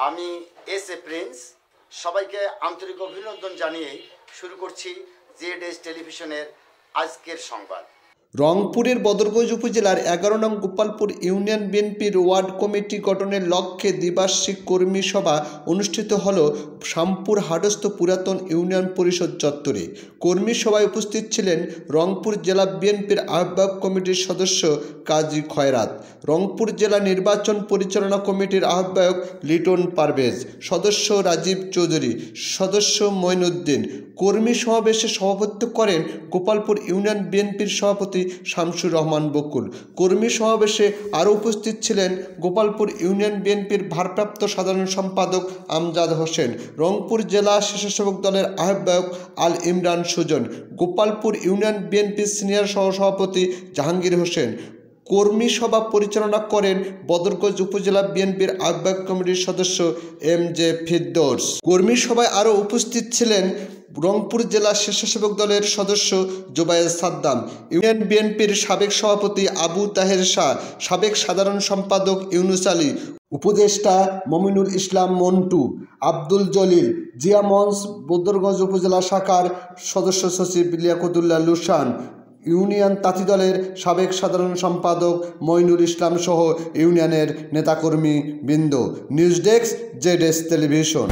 আমি S A Prince সবাইকে আন্তরিক অভিনন্দন জানিয়ে শুরু করছি জেড টেলিভিশনের আজকের সংবাদ। রংপুরের বদরগঞ্জ উপজেলার 11 নং গোপালপুর ইউনিয়ন বিএনপির ওয়ার্ড কমিটি গঠনের লক্ষ্যে দ্বিবার্ষিক কর্মী সভা অনুষ্ঠিত হল শামপুর হাডস্থ পুরাতন ইউনিয়ন পরিষদ চত্বরে। কর্মী সভায় উপস্থিত ছিলেন রংপুর জেলা বিএনপির আহ্বায়ক কমিটির সদস্য কাজী খয়রাত, রংপুর জেলা নির্বাচন পরিচালনা কমিটির আহ্বায়ক লিটন পারভেজ, সদস্য রাজীব চৌধুরী, সদস্য মঈনুদ্দিন। কর্মী সমাবেশে সভাপতিত্ব করেন গোপালপুর ইউনিয়ন বিএনপির সভাপতি শামসুর রহমান বকুল। কর্মী সমাবেশে আরও উপস্থিত ছিলেন গোপালপুর ইউনিয়ন বিএনপির ভারপ্রাপ্ত সাধারণ সম্পাদক আমজাদ হোসেন, রংপুর জেলা স্বেচ্ছাসেবক দলের আহ্বায়ক আল ইমরান সুজন, গোপালপুর ইউনিয়ন বিএনপির সিনিয়র সহসভাপতি জাহাঙ্গীর হোসেন। কর্মী সভা পরিচালনা করেন বদরগঞ্জ উপজেলা বিএনপির আহ্বায়ক কমিটির সদস্য MJ ফিরদৌস। কর্মী সভায় আরও উপস্থিত ছিলেন রংপুর জেলা স্বেচ্ছাসেবক দলের সদস্য জোবায়ের সাদ্দাম, ইউনিয়ন বিএনপির সাবেক সভাপতি আবু তাহের শাহ, সাবেক সাধারণ সম্পাদক ইউনুস আলী, উপদেষ্টা মমিনুল ইসলাম মন্টু, আব্দুল জলিল, জিয়া মঞ্চ বদরগঞ্জ উপজেলা শাখার সদস্য সচিব লিয়াকতুল্লাহ লুসান, ইউনিয়ন তাঁতি দলের সাবেক সাধারণ সম্পাদক মঈনুল ইসলাম সহ ইউনিয়নের নেতাকর্মী বৃন্দ। News desk Z television.